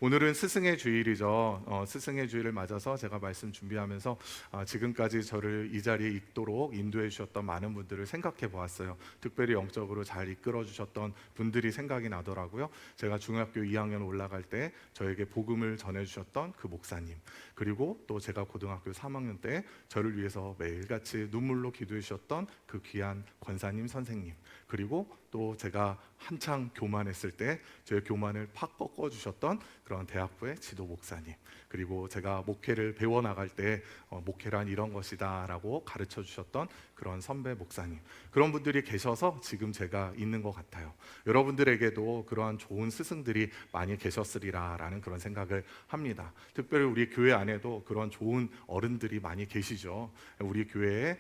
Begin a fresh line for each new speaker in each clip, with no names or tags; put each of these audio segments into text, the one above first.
오늘은 스승의 주일이죠. 스승의 주일을 맞아서 제가 말씀 준비하면서 지금까지 저를 이 자리에 있도록 인도해 주셨던 많은 분들을 생각해 보았어요. 특별히 영적으로 잘 이끌어 주셨던 분들이 생각이 나더라고요. 제가 중학교 2학년 올라갈 때 저에게 복음을 전해 주셨던 그 목사님, 그리고 또 제가 고등학교 3학년 때 저를 위해서 매일같이 눈물로 기도해 주셨던 그 귀한 권사님 선생님, 그리고 또 제가 한창 교만했을 때 저의 교만을 팍 꺾어주셨던 그런 대학부의 지도 목사님, 그리고 제가 목회를 배워나갈 때 목회란 이런 것이다 라고 가르쳐 주셨던 그런 선배 목사님, 그런 분들이 계셔서 지금 제가 있는 것 같아요. 여러분들에게도 그러한 좋은 스승들이 많이 계셨으리라 라는 그런 생각을 합니다. 특별히 우리 교회 안에도 그런 좋은 어른들이 많이 계시죠. 우리 교회에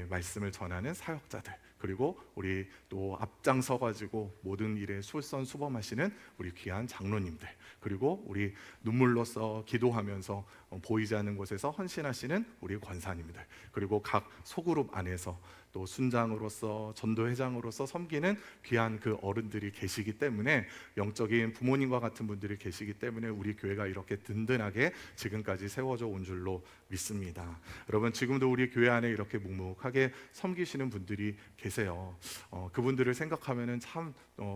말씀을 전하는 사역자들, 그리고 우리 또 앞장서 가지고 모든 일에 솔선수범하시는 우리 귀한 장로님들, 그리고 우리 눈물로써 기도하면서 보이지 않는 곳에서 헌신하시는 우리 권사님들, 그리고 각 소그룹 안에서 또 순장으로서 전도회장으로서 섬기는 귀한 그 어른들이 계시기 때문에, 영적인 부모님과 같은 분들이 계시기 때문에 우리 교회가 이렇게 든든하게 지금까지 세워져 온 줄로 믿습니다. 여러분, 지금도 우리 교회 안에 이렇게 묵묵하게 섬기시는 분들이 계세요. 그분들을 생각하면은 참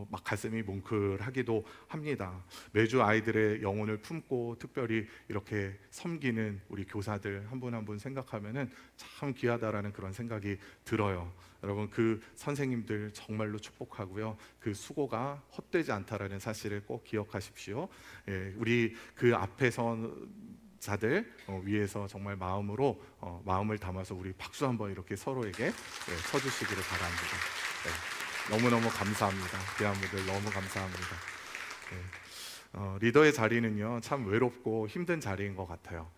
막 가슴이 뭉클하기도 합니다. 매주 아이들의 영혼을 품고 특별히 이렇게 섬기는 우리 교사들 한 분 한 분 생각하면은 참 귀하다라는 그런 생각이 들어요. 여러분, 그 선생님들 정말로 축복하고요. 그 수고가 헛되지 않다라는 사실을 꼭 기억하십시오. 우리 그 앞에서 자들 위해서 정말 마음으로 마음을 담아서 우리 박수 한번 이렇게 서로에게 쳐주시기를 바랍니다. 너무너무 감사합니다. 귀한 분들 너무 감사합니다. 리더의 자리는요 참 외롭고 힘든 자리인 것 같아요.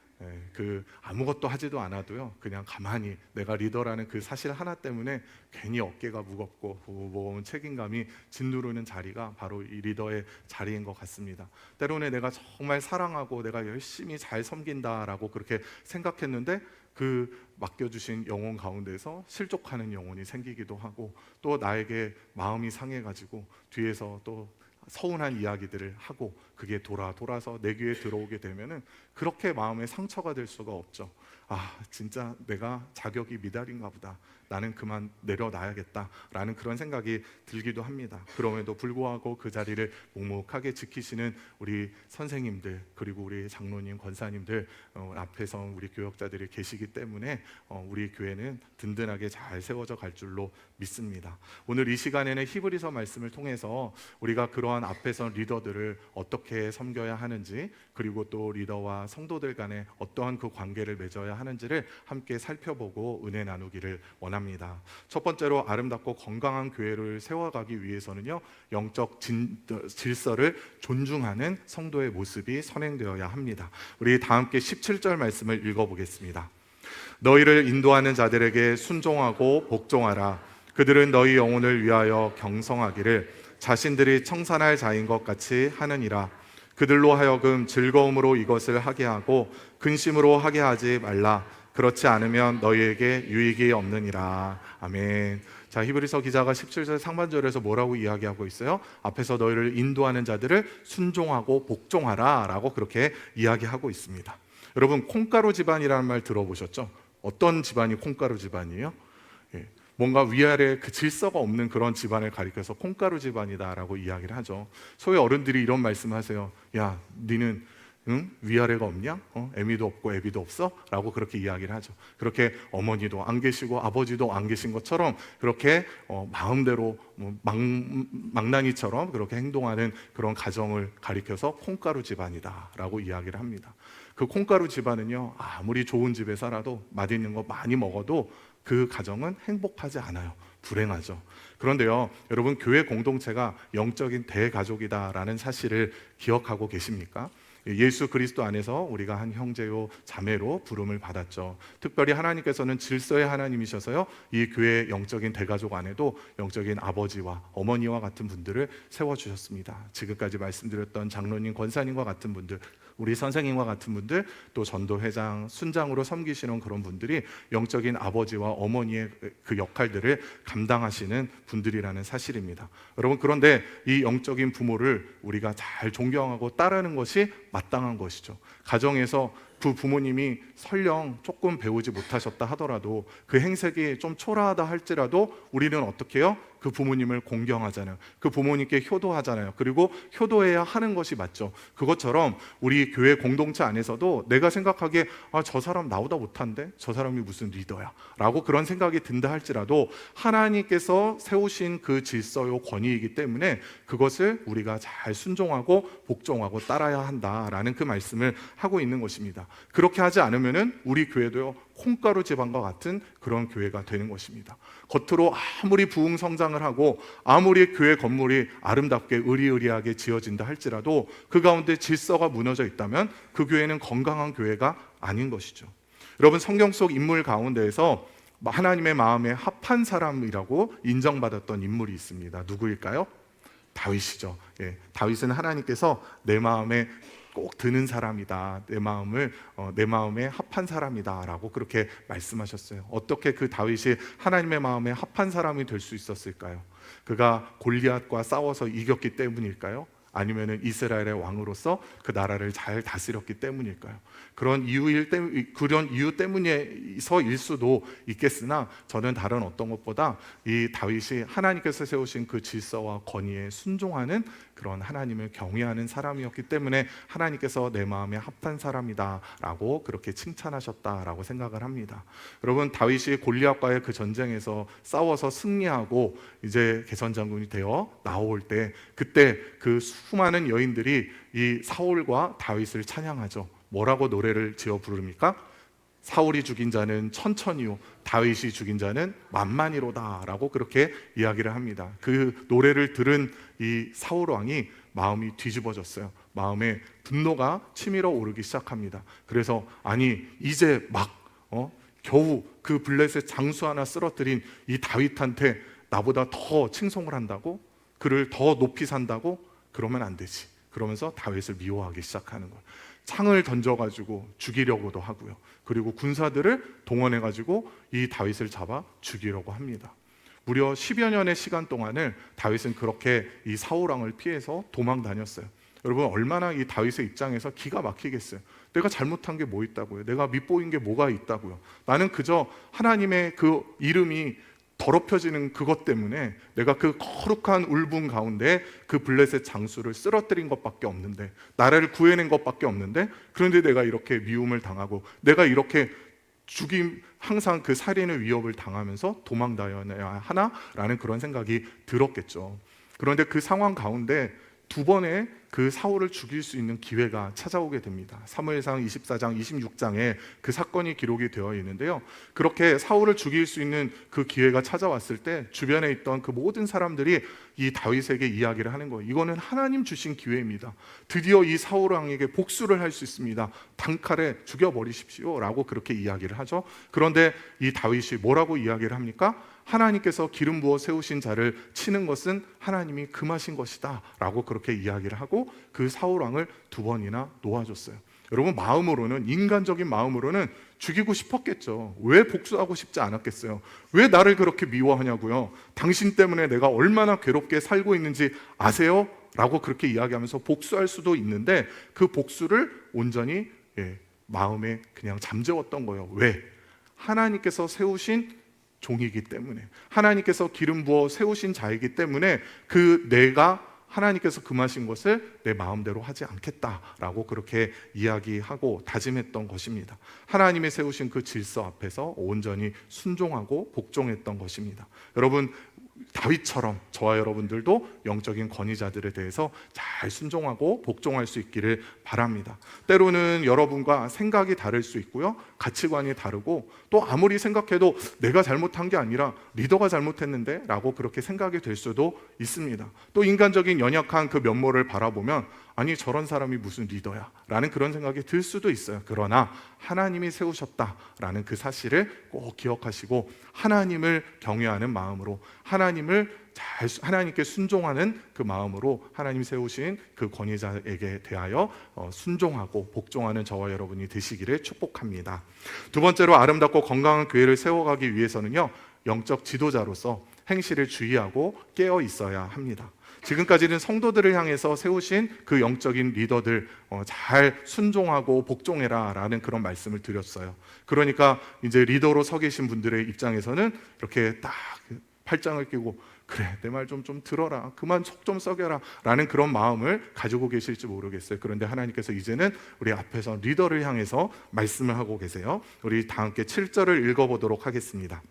그 아무것도 하지도 않아도요 그냥 가만히 내가 리더라는 그 사실 하나 때문에 괜히 어깨가 무겁고 무거운 책임감이 짓누르는 자리가 바로 이 리더의 자리인 것 같습니다. 때로는 내가 정말 사랑하고 내가 열심히 잘 섬긴다라고 그렇게 생각했는데 그 맡겨주신 영혼 가운데서 실족하는 영혼이 생기기도 하고, 또 나에게 마음이 상해가지고 뒤에서 또 서운한 이야기들을 하고 그게 돌아서 내 귀에 들어오게 되면은 그렇게 마음에 상처가 될 수가 없죠. 진짜 내가 자격이 미달인가 보다, 나는 그만 내려놔야겠다라는 그런 생각이 들기도 합니다. 그럼에도 불구하고 그 자리를 묵묵하게 지키시는 우리 선생님들, 그리고 우리 장로님, 권사님들 앞에서 우리 교역자들이 계시기 때문에 우리 교회는 든든하게 잘 세워져 갈 줄로 믿습니다. 오늘 이 시간에는 히브리서 말씀을 통해서 우리가 그러한 앞에서 리더들을 어떻게 섬겨야 하는지, 그리고 또 리더와 성도들 간에 어떠한 그 관계를 맺어야 하는지를 함께 살펴보고 은혜 나누기를 원합니다. 첫 번째로 아름답고 건강한 교회를 세워가기 위해서는요 영적 질서를 존중하는 성도의 모습이 선행되어야 합니다. 우리 다 함께 17절 말씀을 읽어보겠습니다. 너희를 인도하는 자들에게 순종하고 복종하라. 그들은 너희 영혼을 위하여 경성하기를 자신들이 청산할 자인 것 같이 하느니라. 그들로 하여금 즐거움으로 이것을 하게 하고 근심으로 하게 하지 말라. 그렇지 않으면 너희에게 유익이 없느니라. 아멘. 자, 히브리서 기자가 17절 상반절에서 뭐라고 이야기하고 있어요? 앞에서 너희를 인도하는 자들을 순종하고 복종하라 라고 그렇게 이야기하고 있습니다. 여러분, 콩가루 집안이라는 말 들어보셨죠? 어떤 집안이 콩가루 집안이에요? 뭔가 위아래 그 질서가 없는 그런 집안을 가리켜서 콩가루 집안이다라고 이야기를 하죠. 소위 어른들이 이런 말씀하세요. 야, 니는 위아래가 없냐? 애미도 없고 애비도 없어? 라고 그렇게 이야기를 하죠. 그렇게 어머니도 안 계시고 아버지도 안 계신 것처럼 그렇게 마음대로 망나니처럼 그렇게 행동하는 그런 가정을 가리켜서 콩가루 집안이다 라고 이야기를 합니다. 그 콩가루 집안은요 아무리 좋은 집에 살아도 맛있는 거 많이 먹어도 그 가정은 행복하지 않아요. 불행하죠. 그런데요 여러분, 교회 공동체가 영적인 대가족이다라는 사실을 기억하고 계십니까? 예수 그리스도 안에서 우리가 한 형제요 자매로 부름을 받았죠. 특별히 하나님께서는 질서의 하나님이셔서요 이 교회 영적인 대가족 안에도 영적인 아버지와 어머니와 같은 분들을 세워주셨습니다. 지금까지 말씀드렸던 장로님, 권사님과 같은 분들, 우리 선생님과 같은 분들, 또 전도회장, 순장으로 섬기시는 그런 분들이 영적인 아버지와 어머니의 그 역할들을 감당하시는 분들이라는 사실입니다. 여러분, 그런데 이 영적인 부모를 우리가 잘 존경하고 따르는 것이 마땅한 것이죠. 가정에서 그 부모님이 설령 조금 배우지 못하셨다 하더라도 그 행색이 좀 초라하다 할지라도 우리는 어떻게 해요? 그 부모님을 공경하잖아요. 그 부모님께 효도하잖아요. 그리고 효도해야 하는 것이 맞죠. 그것처럼 우리 교회 공동체 안에서도 내가 생각하기에 저 사람 나보다 못한데? 저 사람이 무슨 리더야? 라고 그런 생각이 든다 할지라도 하나님께서 세우신 그 질서요 권위이기 때문에 그것을 우리가 잘 순종하고 복종하고 따라야 한다라는 그 말씀을 하고 있는 것입니다. 그렇게 하지 않으면은 우리 교회도요 콩가루 지방과 같은 그런 교회가 되는 것입니다. 겉으로 아무리 부흥 성장을 하고 아무리 교회 건물이 아름답게 의리의리하게 지어진다 할지라도 그 가운데 질서가 무너져 있다면 그 교회는 건강한 교회가 아닌 것이죠. 여러분, 성경 속 인물 가운데에서 하나님의 마음에 합한 사람이라고 인정받았던 인물이 있습니다. 누구일까요? 다윗이죠. 다윗은 하나님께서 내 마음에 꼭 드는 사람이다. 내 마음에 합한 사람이다라고 그렇게 말씀하셨어요. 어떻게 그 다윗이 하나님의 마음에 합한 사람이 될 수 있었을까요? 그가 골리앗과 싸워서 이겼기 때문일까요? 아니면은 이스라엘의 왕으로서 그 나라를 잘 다스렸기 때문일까요? 그런 이유 때문에서일 수도 있겠으나 저는 다른 어떤 것보다 이 다윗이 하나님께서 세우신 그 질서와 권위에 순종하는 그런 하나님을 경외하는 사람이었기 때문에 하나님께서 내 마음에 합한 사람이다라고 그렇게 칭찬하셨다라고 생각을 합니다. 여러분, 다윗이 골리앗과의 그 전쟁에서 싸워서 승리하고 이제 개선장군이 되어 나올 때 그때 그 수많은 여인들이 이 사울과 다윗을 찬양하죠. 뭐라고 노래를 지어 부릅니까? 사울이 죽인 자는 천천히요 다윗이 죽인 자는 만만히로다 라고 그렇게 이야기를 합니다. 그 노래를 들은 이 사울 왕이 마음이 뒤집어졌어요. 마음에 분노가 치밀어 오르기 시작합니다. 그래서 아니 이제 막 겨우 그 블레셋 장수 하나 쓰러뜨린 이 다윗한테 나보다 더 칭송을 한다고? 그를 더 높이 산다고? 그러면 안 되지. 그러면서 다윗을 미워하기 시작하는 거예요. 창을 던져가지고 죽이려고도 하고요. 그리고 군사들을 동원해가지고 이 다윗을 잡아 죽이려고 합니다. 무려 10여 년의 시간 동안을 다윗은 그렇게 이 사울 왕을 피해서 도망 다녔어요. 여러분, 얼마나 이 다윗의 입장에서 기가 막히겠어요. 내가 잘못한 게 뭐 있다고요? 내가 밉보인 게 뭐가 있다고요? 나는 그저 하나님의 그 이름이 더럽혀지는 그것 때문에 내가 그 거룩한 울분 가운데 그 블레셋 장수를 쓰러뜨린 것밖에 없는데, 나라를 구해낸 것밖에 없는데, 그런데 내가 이렇게 미움을 당하고 내가 이렇게 항상 그 살인의 위협을 당하면서 도망 다녀야 하나라는 그런 생각이 들었겠죠. 그런데 그 상황 가운데 두 번의 그 사울을 죽일 수 있는 기회가 찾아오게 됩니다. 사무엘상 24장 26장에 그 사건이 기록이 되어 있는데요, 그렇게 사울을 죽일 수 있는 그 기회가 찾아왔을 때 주변에 있던 그 모든 사람들이 이 다윗에게 이야기를 하는 거예요. 이거는 하나님 주신 기회입니다. 드디어 이 사울 왕에게 복수를 할 수 있습니다. 단칼에 죽여버리십시오 라고 그렇게 이야기를 하죠. 그런데 이 다윗이 뭐라고 이야기를 합니까? 하나님께서 기름 부어 세우신 자를 치는 것은 하나님이 금하신 것이다 라고 그렇게 이야기를 하고 그 사울 왕을 두 번이나 놓아줬어요. 여러분, 마음으로는, 인간적인 마음으로는 죽이고 싶었겠죠. 왜 복수하고 싶지 않았겠어요? 왜 나를 그렇게 미워하냐고요? 당신 때문에 내가 얼마나 괴롭게 살고 있는지 아세요? 라고 그렇게 이야기하면서 복수할 수도 있는데 그 복수를 온전히 마음에 그냥 잠재웠던 거예요. 왜? 하나님께서 세우신 종이기 때문에, 하나님께서 기름 부어 세우신 자이기 때문에 그 내가 하나님께서 금하신 것을 내 마음대로 하지 않겠다라고 그렇게 이야기하고 다짐했던 것입니다. 하나님이 세우신 그 질서 앞에서 온전히 순종하고 복종했던 것입니다. 여러분, 다윗처럼 저와 여러분들도 영적인 권위자들에 대해서 잘 순종하고 복종할 수 있기를 바랍니다. 때로는 여러분과 생각이 다를 수 있고요, 가치관이 다르고, 또 아무리 생각해도 내가 잘못한 게 아니라 리더가 잘못했는데 라고 그렇게 생각이 될 수도 있습니다. 또 인간적인 연약한 그 면모를 바라보면 아니 저런 사람이 무슨 리더야 라는 그런 생각이 들 수도 있어요. 그러나 하나님이 세우셨다라는 그 사실을 꼭 기억하시고 하나님을 경외하는 마음으로, 하나님을 잘 하나님께 순종하는 그 마음으로 하나님 세우신 그 권위자에게 대하여 순종하고 복종하는 저와 여러분이 되시기를 축복합니다. 두 번째로 아름답고 건강한 교회를 세워가기 위해서는요, 영적 지도자로서 행실을 주의하고 깨어 있어야 합니다. 지금까지는 성도들을 향해서 세우신 그 영적인 리더들 잘 순종하고 복종해라 라는 그런 말씀을 드렸어요. 그러니까 이제 리더로 서 계신 분들의 입장에서는 이렇게 딱 팔짱을 끼고 그래 내 말 좀 들어라, 그만 속 좀 썩여라 라는 그런 마음을 가지고 계실지 모르겠어요. 그런데 하나님께서 이제는 우리 앞에서 리더를 향해서 말씀을 하고 계세요. 우리 다 함께 7절을 읽어보도록 하겠습니다.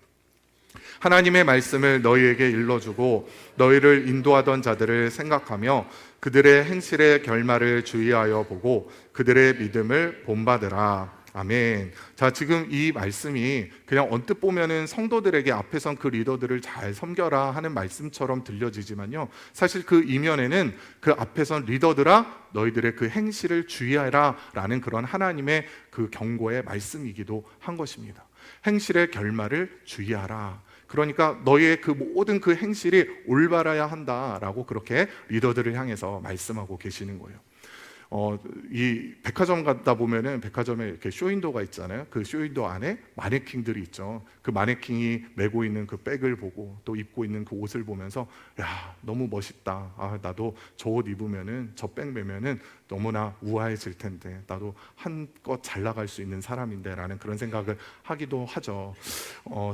하나님의 말씀을 너희에게 일러주고 너희를 인도하던 자들을 생각하며 그들의 행실의 결말을 주의하여 보고 그들의 믿음을 본받으라. 아멘. 자, 지금 이 말씀이 그냥 언뜻 보면은 성도들에게 앞에선 그 리더들을 잘 섬겨라 하는 말씀처럼 들려지지만요, 사실 그 이면에는 그 앞에선 리더들아 너희들의 그 행실을 주의하라 라는 그런 하나님의 그 경고의 말씀이기도 한 것입니다. 행실의 결말을 주의하라. 그러니까 너희의 그 모든 그 행실이 올바라야 한다라고 그렇게 리더들을 향해서 말씀하고 계시는 거예요. 이 백화점 가다 보면은 백화점에 이렇게 쇼윈도가 있잖아요. 그 쇼윈도 안에 마네킹들이 있죠. 그 마네킹이 메고 있는 그 백을 보고 또 입고 있는 그 옷을 보면서 야, 너무 멋있다. 아, 나도 저 옷 입으면은 저 백 매면은 너무나 우아해질 텐데 나도 한껏 잘 나갈 수 있는 사람인데라는 그런 생각을 하기도 하죠.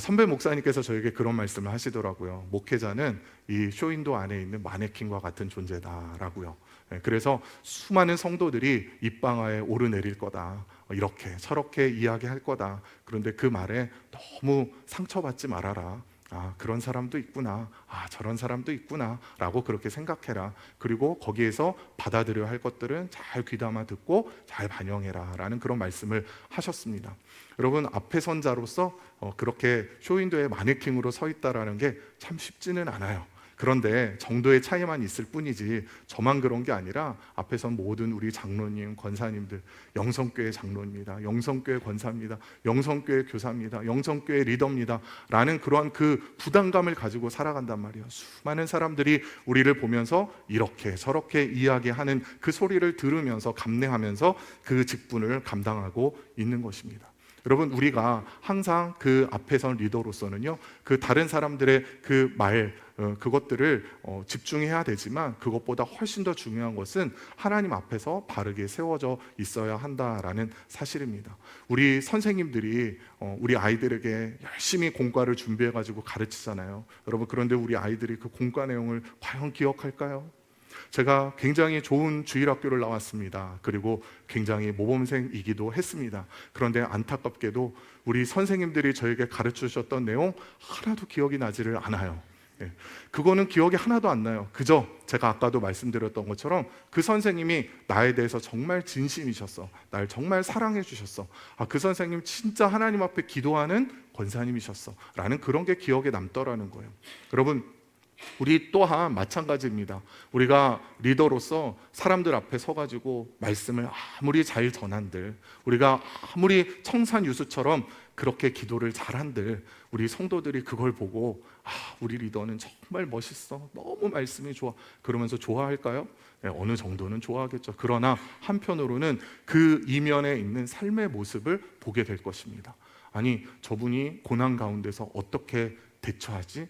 선배 목사님께서 저에게 그런 말씀을 하시더라고요. 목회자는 이 쇼윈도 안에 있는 마네킹과 같은 존재다라고요. 그래서 수많은 성도들이 입방아에 오르내릴 거다, 이렇게 저렇게 이야기할 거다. 그런데 그 말에 너무 상처받지 말아라. 아, 그런 사람도 있구나. 아, 저런 사람도 있구나 라고 그렇게 생각해라. 그리고 거기에서 받아들여야 할 것들은 잘 귀담아 듣고 잘 반영해라 라는 그런 말씀을 하셨습니다. 여러분, 앞에 선 자로서 그렇게 쇼윈도의 마네킹으로 서 있다라는 게 참 쉽지는 않아요. 그런데 정도의 차이만 있을 뿐이지 저만 그런 게 아니라 앞에선 모든 우리 장로님, 권사님들, 영성교회 장로입니다, 영성교회 권사입니다, 영성교회 교사입니다, 영성교회 리더입니다 라는 그러한 그 부담감을 가지고 살아간단 말이에요. 수많은 사람들이 우리를 보면서 이렇게 저렇게 이야기하는 그 소리를 들으면서 감내하면서 그 직분을 감당하고 있는 것입니다. 여러분, 우리가 항상 그 앞에 선 리더로서는요, 그 다른 사람들의 그 말, 그것들을 집중해야 되지만 그것보다 훨씬 더 중요한 것은 하나님 앞에서 바르게 세워져 있어야 한다라는 사실입니다. 우리 선생님들이 우리 아이들에게 열심히 공과를 준비해가지고 가르치잖아요. 여러분, 그런데 우리 아이들이 그 공과 내용을 과연 기억할까요? 제가 굉장히 좋은 주일학교를 나왔습니다. 그리고 굉장히 모범생이기도 했습니다. 그런데 안타깝게도 우리 선생님들이 저에게 가르쳐 주셨던 내용 하나도 기억이 나지를 않아요. 그거는 기억이 하나도 안 나요. 그저 제가 아까도 말씀드렸던 것처럼 그 선생님이 나에 대해서 정말 진심이셨어, 날 정말 사랑해 주셨어, 아, 그 선생님 진짜 하나님 앞에 기도하는 권사님이셨어 라는 그런 게 기억에 남더라는 거예요. 여러분, 우리 또한 마찬가지입니다. 우리가 리더로서 사람들 앞에 서가지고 말씀을 아무리 잘 전한들, 우리가 아무리 청산유수처럼 그렇게 기도를 잘한들, 우리 성도들이 그걸 보고 아, 우리 리더는 정말 멋있어, 너무 말씀이 좋아, 그러면서 좋아할까요? 네, 어느 정도는 좋아하겠죠. 그러나 한편으로는 그 이면에 있는 삶의 모습을 보게 될 것입니다. 아니, 저분이 고난 가운데서 어떻게 대처하지?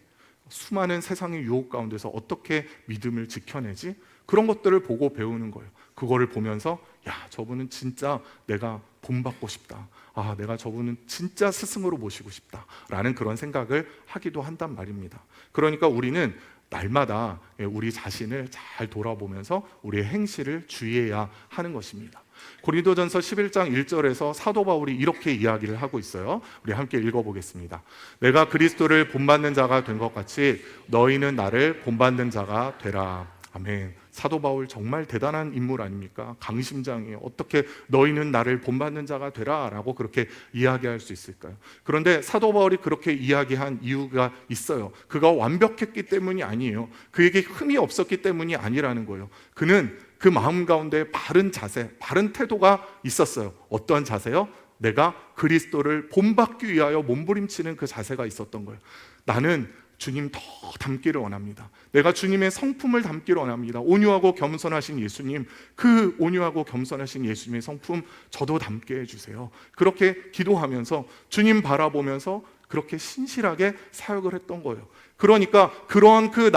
수많은 세상의 유혹 가운데서 어떻게 믿음을 지켜내지? 그런 것들을 보고 배우는 거예요. 그거를 보면서 야, 저분은 진짜 내가 본받고 싶다, 아, 내가 저분은 진짜 스승으로 모시고 싶다 라는 그런 생각을 하기도 한단 말입니다. 그러니까 우리는 날마다 우리 자신을 잘 돌아보면서 우리의 행실을 주의해야 하는 것입니다. 고린도전서 11장 1절에서 사도 바울이 이렇게 이야기를 하고 있어요. 우리 함께 읽어보겠습니다. 내가 그리스도를 본받는 자가 된 것 같이 너희는 나를 본받는 자가 되라. 아멘. 사도 바울 정말 대단한 인물 아닙니까? 강심장이에요. 어떻게 너희는 나를 본받는 자가 되라 라고 그렇게 이야기할 수 있을까요? 그런데 사도 바울이 그렇게 이야기한 이유가 있어요. 그가 완벽했기 때문이 아니에요. 그에게 흠이 없었기 때문이 아니라는 거예요. 그는 그 마음 가운데 바른 자세, 바른 태도가 있었어요. 어떠한 자세요? 내가 그리스도를 본받기 위하여 몸부림치는 그 자세가 있었던 거예요. 나는 주님 더 닮기를 원합니다. 내가 주님의 성품을 닮기를 원합니다. 온유하고 겸손하신 예수님, 그 온유하고 겸손하신 예수님의 성품 저도 닮게 해주세요. 그렇게 기도하면서 주님 바라보면서 그렇게 신실하게 사역을 했던 거예요. 그러니까 그런 그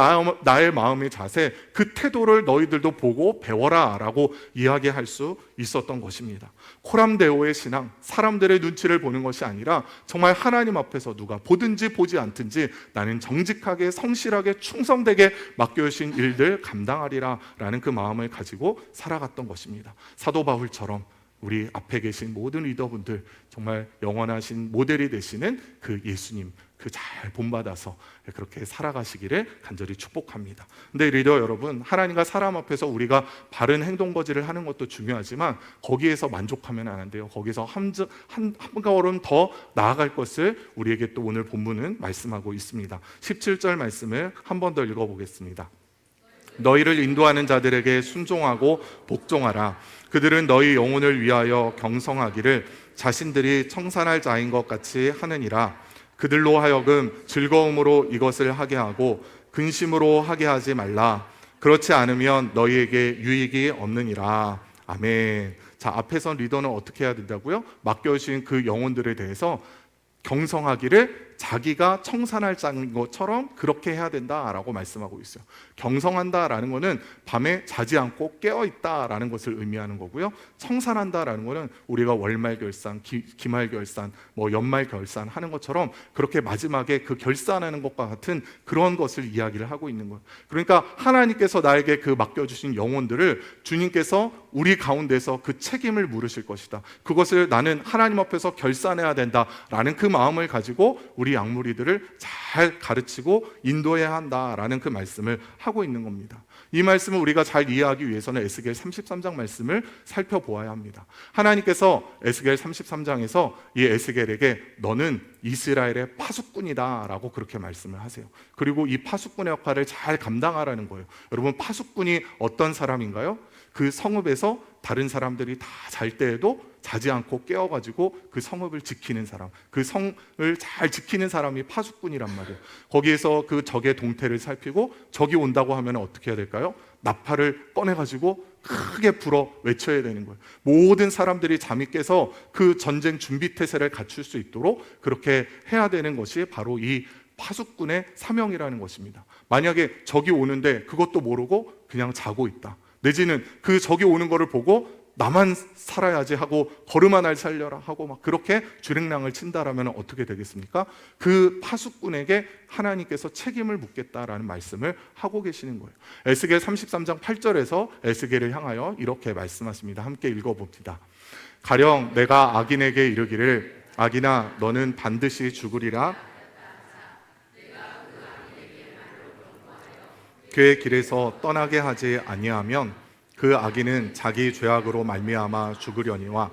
나의 마음의 자세, 그 태도를 너희들도 보고 배워라 라고 이야기할 수 있었던 것입니다. 코람데오의 신앙, 사람들의 눈치를 보는 것이 아니라 정말 하나님 앞에서 누가 보든지 보지 않든지 나는 정직하게 성실하게 충성되게 맡겨주신 일들 감당하리라 라는 그 마음을 가지고 살아갔던 것입니다. 사도 바울처럼 우리 앞에 계신 모든 리더분들 정말 영원하신 모델이 되시는 그 예수님 그 잘 본받아서 그렇게 살아가시기를 간절히 축복합니다. 근데 리더 여러분, 하나님과 사람 앞에서 우리가 바른 행동 거지를 하는 것도 중요하지만 거기에서 만족하면 안 돼요. 거기서 한 걸음 더 나아갈 것을 우리에게 또 오늘 본문은 말씀하고 있습니다. 17절 말씀을 한 번 더 읽어보겠습니다. 너희를 인도하는 자들에게 순종하고 복종하라. 그들은 너희 영혼을 위하여 경성하기를 자신들이 청산할 자인 것 같이 하느니라. 그들로 하여금 즐거움으로 이것을 하게 하고 근심으로 하게 하지 말라. 그렇지 않으면 너희에게 유익이 없느니라. 아멘. 자, 앞에서 리더는 어떻게 해야 된다고요? 맡겨주신 그 영혼들에 대해서 경성하기를 자기가 청산할 자인 것처럼 그렇게 해야 된다라고 말씀하고 있어요. 경성한다라는 것은 밤에 자지 않고 깨어있다라는 것을 의미하는 거고요. 청산한다라는 것은 우리가 월말 결산, 기말 결산, 연말 결산 하는 것처럼 그렇게 마지막에 그 결산하는 것과 같은 그런 것을 이야기를 하고 있는 거예요. 그러니까 하나님께서 나에게 그 맡겨주신 영혼들을 주님께서 우리 가운데서 그 책임을 물으실 것이다. 그것을 나는 하나님 앞에서 결산해야 된다라는 그 마음을 가지고 우리 양무리들을 잘 가르치고 인도해야 한다라는 그 말씀을 하고 있는 겁니다. 이 말씀을 우리가 잘 이해하기 위해서는 에스겔 33장 말씀을 살펴보아야 합니다. 하나님께서 에스겔 33장에서 이 에스겔에게 너는 이스라엘의 파수꾼이다 라고 그렇게 말씀을 하세요. 그리고 이 파수꾼의 역할을 잘 감당하라는 거예요. 여러분, 파수꾼이 어떤 사람인가요? 그 성읍에서 다른 사람들이 다 잘 때에도 자지 않고 깨어가지고 그 성읍을 지키는 사람, 그 성을 잘 지키는 사람이 파수꾼이란 말이에요. 거기에서 그 적의 동태를 살피고 적이 온다고 하면 어떻게 해야 될까요? 나팔을 꺼내가지고 크게 불어 외쳐야 되는 거예요. 모든 사람들이 잠이 깨서 그 전쟁 준비 태세를 갖출 수 있도록 그렇게 해야 되는 것이 바로 이 파수꾼의 사명이라는 것입니다. 만약에 적이 오는데 그것도 모르고 그냥 자고 있다, 내지는 그 적이 오는 거를 보고 나만 살아야지 하고 걸음 하나를 살려라 하고 막 그렇게 주랭랑을 친다라면 어떻게 되겠습니까? 그 파수꾼에게 하나님께서 책임을 묻겠다라는 말씀을 하고 계시는 거예요. 에스겔 33장 8절에서 에스겔을 향하여 이렇게 말씀하십니다. 함께 읽어봅니다. 가령 내가 악인에게 이르기를 악인아 너는 반드시 죽으리라. 그의 길에서 떠나게 하지 아니하면 그 악인은 자기 죄악으로 말미암아 죽으려니와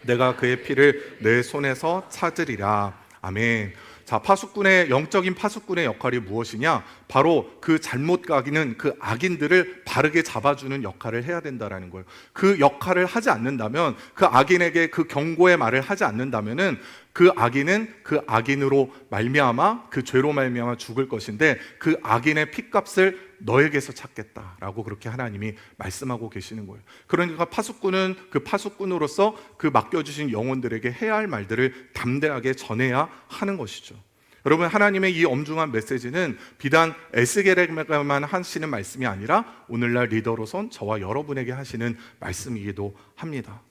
내가 그의 피를 내 손에서 찾으리라. 아멘. 자, 파수꾼의 영적인 파수꾼의 역할이 무엇이냐? 바로 그 잘못 가기는 그 악인들을 바르게 잡아주는 역할을 해야 된다라는 거예요. 그 역할을 하지 않는다면, 그 악인에게 그 경고의 말을 하지 않는다면은 그 악인은 그 악인으로 말미암아 그 죄로 말미암아 죽을 것인데 그 악인의 핏값을 너에게서 찾겠다라고 그렇게 하나님이 말씀하고 계시는 거예요. 그러니까 파수꾼은 그 파수꾼으로서 그 맡겨주신 영혼들에게 해야 할 말들을 담대하게 전해야 하는 것이죠. 여러분, 하나님의 이 엄중한 메시지는 비단 에스겔에게만 하시는 말씀이 아니라 오늘날 리더로선 저와 여러분에게 하시는 말씀이기도 합니다.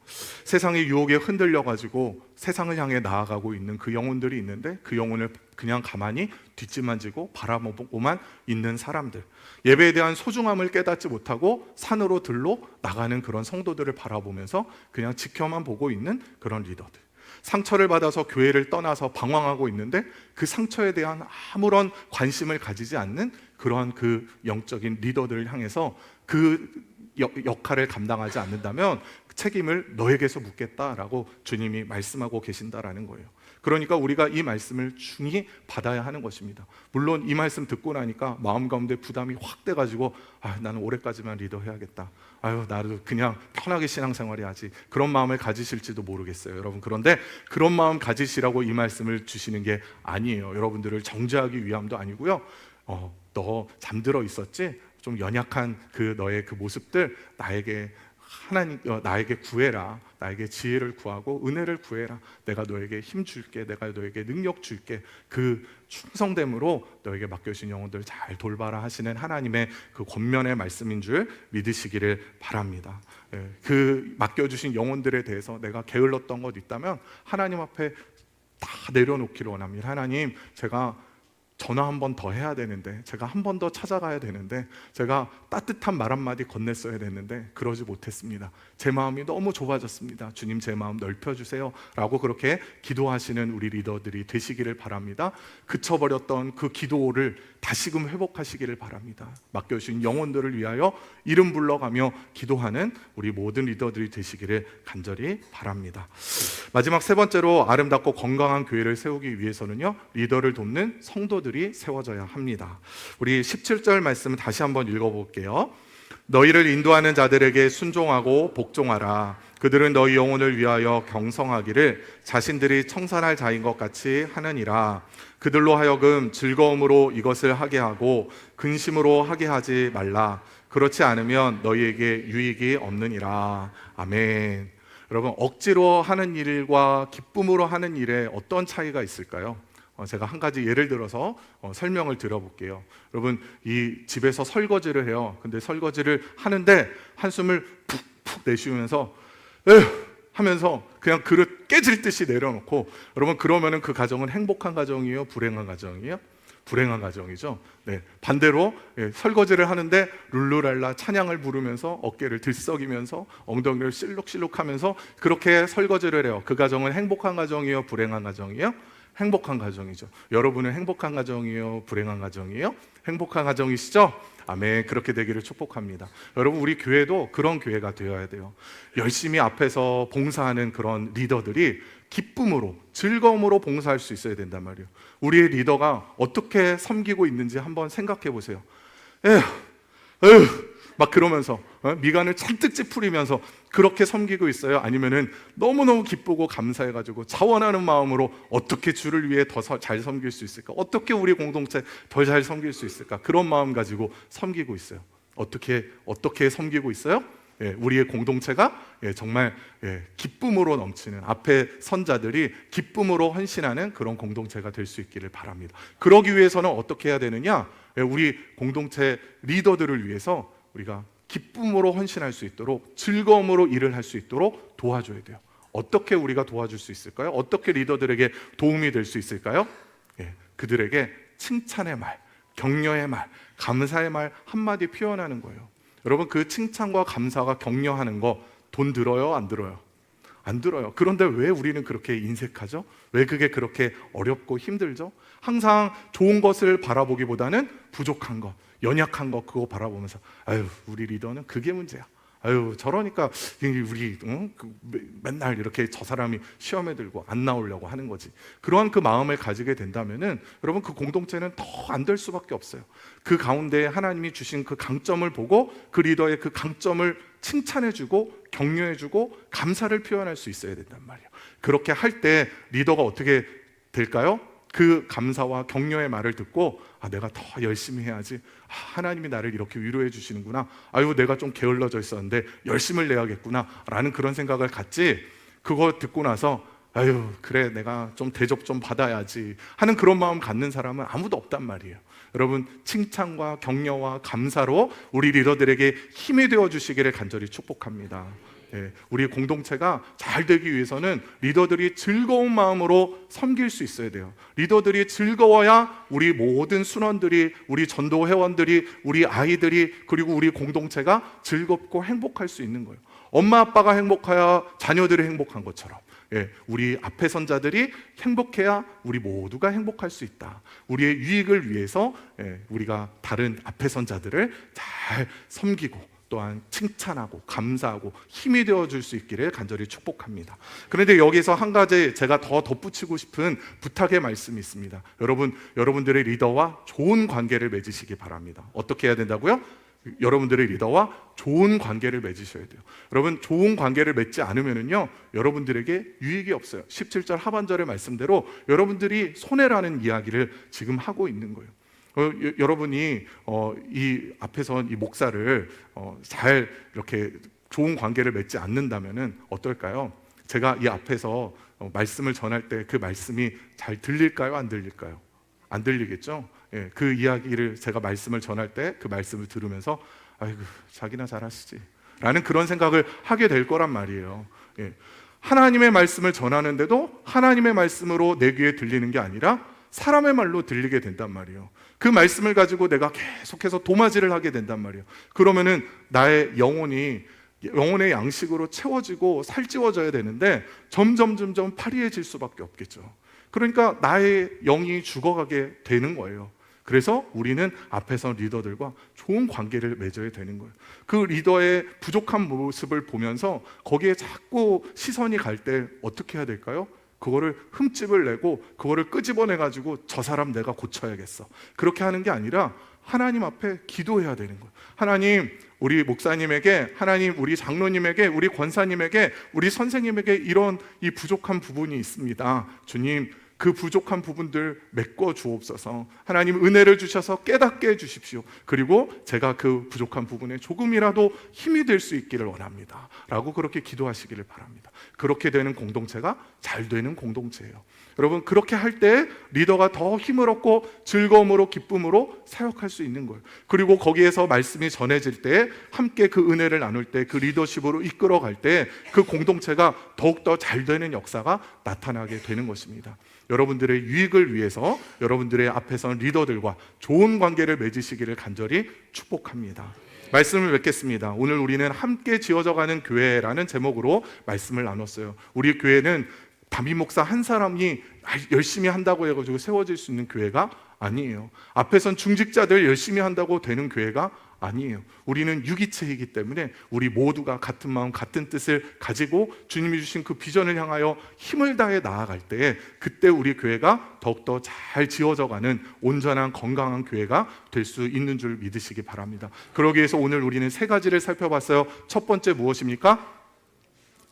세상의 유혹에 흔들려가지고 세상을 향해 나아가고 있는 그 영혼들이 있는데 그 영혼을 그냥 가만히 뒷짐만 지고 바라보고만 있는 사람들, 예배에 대한 소중함을 깨닫지 못하고 산으로 들로 나가는 그런 성도들을 바라보면서 그냥 지켜만 보고 있는 그런 리더들, 상처를 받아서 교회를 떠나서 방황하고 있는데 그 상처에 대한 아무런 관심을 가지지 않는 그러한 그 영적인 리더들을 향해서 그 역할을 감당하지 않는다면 책임을 너에게서 묻겠다라고 주님이 말씀하고 계신다라는 거예요. 그러니까 우리가 이 말씀을 중히 받아야 하는 것입니다. 물론 이 말씀 듣고 나니까 마음 가운데 부담이 확 돼가지고 나는 올해까지만 리더 해야겠다, 나도 그냥 편하게 신앙생활 해야지, 그런 마음을 가지실지도 모르겠어요, 여러분. 그런데 그런 마음 가지시라고 이 말씀을 주시는 게 아니에요. 여러분들을 정죄하기 위함도 아니고요. 너 잠들어 있었지? 좀 연약한 너의 그 모습들 나에게 구해라. 나에게 지혜를 구하고 은혜를 구해라. 내가 너에게 힘 줄게. 내가 너에게 능력 줄게. 그 충성됨으로 너에게 맡겨주신 영혼들 잘 돌봐라 하시는 하나님의 그 권면의 말씀인 줄 믿으시기를 바랍니다. 그 맡겨주신 영혼들에 대해서 내가 게을렀던 것 있다면 하나님 앞에 다 내려놓기를 원합니다. 하나님, 제가 전화 한 번 더 해야 되는데, 제가 한 번 더 찾아가야 되는데, 제가 따뜻한 말 한마디 건넸어야 되는데 그러지 못했습니다. 제 마음이 너무 좁아졌습니다. 주님, 제 마음 넓혀주세요 라고 그렇게 기도하시는 우리 리더들이 되시기를 바랍니다. 그쳐버렸던 그 기도를 다시금 회복하시기를 바랍니다. 맡겨주신 영혼들을 위하여 이름 불러가며 기도하는 우리 모든 리더들이 되시기를 간절히 바랍니다. 마지막 세 번째로 아름답고 건강한 교회를 세우기 위해서는요, 리더를 돕는 성도들이 세워져야 합니다. 우리 17절 말씀 다시 한번 읽어볼게요. 너희를 인도하는 자들에게 순종하고 복종하라. 그들은 너희 영혼을 위하여 경성하기를 자신들이 청산할 자인 것 같이 하느니라. 그들로 하여금 즐거움으로 이것을 하게 하고 근심으로 하게 하지 말라. 그렇지 않으면 너희에게 유익이 없느니라. 아멘. 여러분, 억지로 하는 일과 기쁨으로 하는 일에 어떤 차이가 있을까요? 제가 한 가지 예를 들어서 설명을 드려볼게요. 여러분, 이 집에서 설거지를 해요. 근데 설거지를 하는데 한숨을 푹푹 내쉬면서 에휴 하면서 그냥 그릇 깨질 듯이 내려놓고, 여러분, 그러면은 그 가정은 행복한 가정이에요? 불행한 가정이에요? 불행한 가정이죠. 네, 반대로 설거지를 하는데 룰루랄라 찬양을 부르면서 어깨를 들썩이면서 엉덩이를 실룩실룩하면서 그렇게 설거지를 해요. 그 가정은 행복한 가정이에요? 불행한 가정이에요? 행복한 가정이죠. 여러분은 행복한 가정이에요? 불행한 가정이에요? 행복한 가정이시죠? 아멘. 그렇게 되기를 축복합니다. 여러분, 우리 교회도 그런 교회가 되어야 돼요. 열심히 앞에서 봉사하는 그런 리더들이 기쁨으로, 즐거움으로 봉사할 수 있어야 된단 말이에요. 우리의 리더가 어떻게 섬기고 있는지 한번 생각해 보세요. 에휴 막 그러면서 미간을 잔뜩 찌푸리면서 그렇게 섬기고 있어요? 아니면은 너무너무 기쁘고 감사해가지고 자원하는 마음으로 어떻게 주를 위해 더 잘 섬길 수 있을까? 어떻게 우리 공동체 더 잘 섬길 수 있을까? 그런 마음 가지고 섬기고 있어요. 어떻게 섬기고 있어요? 우리의 공동체가 정말 기쁨으로 넘치는, 앞에 선자들이 기쁨으로 헌신하는 그런 공동체가 될 수 있기를 바랍니다. 그러기 위해서는 어떻게 해야 되느냐? 우리 공동체 리더들을 위해서 우리가 기쁨으로 헌신할 수 있도록, 즐거움으로 일을 할 수 있도록 도와줘야 돼요. 어떻게 우리가 도와줄 수 있을까요? 어떻게 리더들에게 도움이 될 수 있을까요? 그들에게 칭찬의 말, 격려의 말, 감사의 말 한마디 표현하는 거예요. 여러분, 그 칭찬과 감사가 격려하는 거 돈 들어요? 안 들어요? 안 들어요. 그런데 왜 우리는 그렇게 인색하죠? 왜 그게 그렇게 어렵고 힘들죠? 항상 좋은 것을 바라보기보다는 부족한 것, 연약한 것, 그거 바라보면서 우리 리더는 그게 문제야. 저러니까 우리 맨날 이렇게 저 사람이 시험에 들고 안 나오려고 하는 거지. 그러한 그 마음을 가지게 된다면은 여러분, 그 공동체는 더 안 될 수밖에 없어요. 그 가운데 하나님이 주신 그 강점을 보고 그 리더의 그 강점을 칭찬해주고 격려해주고 감사를 표현할 수 있어야 된단 말이에요. 그렇게 할 때 리더가 어떻게 될까요? 그 감사와 격려의 말을 듣고 내가 더 열심히 해야지. 하나님이 나를 이렇게 위로해 주시는구나. 내가 좀 게을러져 있었는데 열심을 내야겠구나 라는 그런 생각을 갖지, 그거 듣고 나서 그래 내가 좀 대접 좀 받아야지 하는 그런 마음 갖는 사람은 아무도 없단 말이에요. 여러분, 칭찬과 격려와 감사로 우리 리더들에게 힘이 되어 주시기를 간절히 축복합니다. 우리 공동체가 잘 되기 위해서는 리더들이 즐거운 마음으로 섬길 수 있어야 돼요. 리더들이 즐거워야 우리 모든 순원들이, 우리 전도 회원들이, 우리 아이들이, 그리고 우리 공동체가 즐겁고 행복할 수 있는 거예요. 엄마 아빠가 행복해야 자녀들이 행복한 것처럼 우리 앞에 선자들이 행복해야 우리 모두가 행복할 수 있다. 우리의 유익을 위해서 우리가 다른 앞에 선자들을 잘 섬기고 또한 칭찬하고 감사하고 힘이 되어줄 수 있기를 간절히 축복합니다. 그런데 여기서 한 가지 제가 더 덧붙이고 싶은 부탁의 말씀이 있습니다. 여러분들의 리더와 좋은 관계를 맺으시기 바랍니다. 어떻게 해야 된다고요? 여러분들의 리더와 좋은 관계를 맺으셔야 돼요. 여러분, 좋은 관계를 맺지 않으면요 여러분들에게 유익이 없어요. 17절 하반절의 말씀대로 여러분들이 손해라는 이야기를 지금 하고 있는 거예요. 여러분이 이 앞에서 이 목사를 잘 이렇게 좋은 관계를 맺지 않는다면은 어떨까요? 제가 이 앞에서 말씀을 전할 때 그 말씀이 잘 들릴까요? 안 들릴까요? 안 들리겠죠? 예, 그 이야기를 제가 말씀을 전할 때 그 말씀을 들으면서 아이고 자기나 잘하시지 라는 그런 생각을 하게 될 거란 말이에요. 예, 하나님의 말씀을 전하는데도 하나님의 말씀으로 내 귀에 들리는 게 아니라 사람의 말로 들리게 된단 말이에요. 그 말씀을 가지고 내가 계속해서 도마질을 하게 된단 말이에요. 그러면은 나의 영혼의 양식으로 채워지고 살찌워져야 되는데 점점 파리해질 수밖에 없겠죠. 그러니까 나의 영이 죽어가게 되는 거예요. 그래서 우리는 앞에서 리더들과 좋은 관계를 맺어야 되는 거예요. 그 리더의 부족한 모습을 보면서 거기에 자꾸 시선이 갈 때 어떻게 해야 될까요? 그거를 흠집을 내고 그거를 끄집어내 가지고 저 사람 내가 고쳐야겠어, 그렇게 하는 게 아니라 하나님 앞에 기도해야 되는 거예요. 하나님, 우리 목사님에게, 하나님, 우리 장로님에게, 우리 권사님에게, 우리 선생님에게 이런 이 부족한 부분이 있습니다. 주님, 그 부족한 부분들 메꿔 주옵소서. 하나님, 은혜를 주셔서 깨닫게 해주십시오. 그리고 제가 그 부족한 부분에 조금이라도 힘이 될 수 있기를 원합니다 라고 그렇게 기도하시기를 바랍니다. 그렇게 되는 공동체가 잘 되는 공동체예요. 여러분, 그렇게 할 때 리더가 더 힘을 얻고 즐거움으로 기쁨으로 사역할 수 있는 거예요. 그리고 거기에서 말씀이 전해질 때 함께 그 은혜를 나눌 때 그 리더십으로 이끌어갈 때 그 공동체가 더욱더 잘 되는 역사가 나타나게 되는 것입니다. 여러분들의 유익을 위해서 여러분들의 앞에선 리더들과 좋은 관계를 맺으시기를 간절히 축복합니다. 말씀을 맺겠습니다. 오늘 우리는 함께 지어져가는 교회라는 제목으로 말씀을 나눴어요. 우리 교회는 담임 목사 한 사람이 열심히 한다고 해가지고 세워질 수 있는 교회가 아니에요. 앞에선 중직자들 열심히 한다고 되는 교회가 아니에요. 우리는 유기체이기 때문에 우리 모두가 같은 마음 같은 뜻을 가지고 주님이 주신 그 비전을 향하여 힘을 다해 나아갈 때 그때 우리 교회가 더욱더 잘 지어져가는 온전한 건강한 교회가 될 수 있는 줄 믿으시기 바랍니다. 그러기 위해서 오늘 우리는 세 가지를 살펴봤어요. 첫 번째 무엇입니까?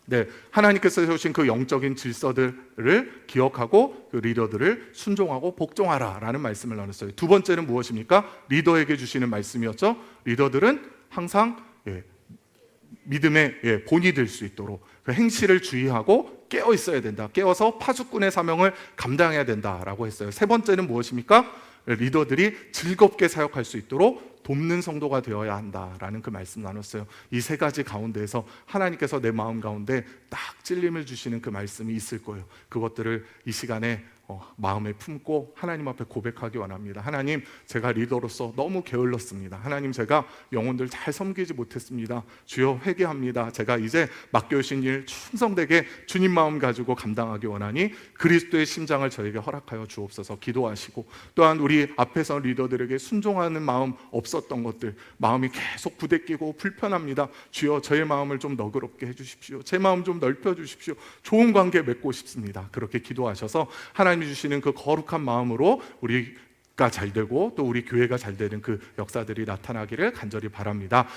네, 하나님께서 세우신 그 영적인 질서들을 기억하고 그 리더들을 순종하고 복종하라 라는 말씀을 나눴어요. 두 번째는 무엇입니까? 리더에게 주시는 말씀이었죠. 리더들은 항상 믿음의 본이 될 수 있도록 그 행실을 주의하고 깨어 있어야 된다. 깨어서 파수꾼의 사명을 감당해야 된다라고 했어요. 세 번째는 무엇입니까? 리더들이 즐겁게 사역할 수 있도록 돕는 성도가 되어야 한다라는 그 말씀 나눴어요. 이 세 가지 가운데에서 하나님께서 내 마음 가운데 딱 찔림을 주시는 그 말씀이 있을 거예요. 그것들을 이 시간에 마음에 품고 하나님 앞에 고백하기 원합니다. 하나님, 제가 리더로서 너무 게을렀습니다. 하나님, 제가 영혼들 잘 섬기지 못했습니다. 주여, 회개합니다. 제가 이제 맡겨주신 일 충성되게 주님 마음 가지고 감당하기 원하니 그리스도의 심장을 저에게 허락하여 주옵소서. 기도하시고, 또한 우리 앞에서 리더들에게 순종하는 마음 없었던 것들, 마음이 계속 부대끼고 불편합니다. 주여, 저의 마음을 좀 너그럽게 해주십시오. 제 마음 좀 넓혀주십시오. 좋은 관계 맺고 싶습니다. 그렇게 기도하셔서 하나님 주시는 그 거룩한 마음으로 우리가 잘 되고 또 우리 교회가 잘 되는 그 역사들이 나타나기를 간절히 바랍니다.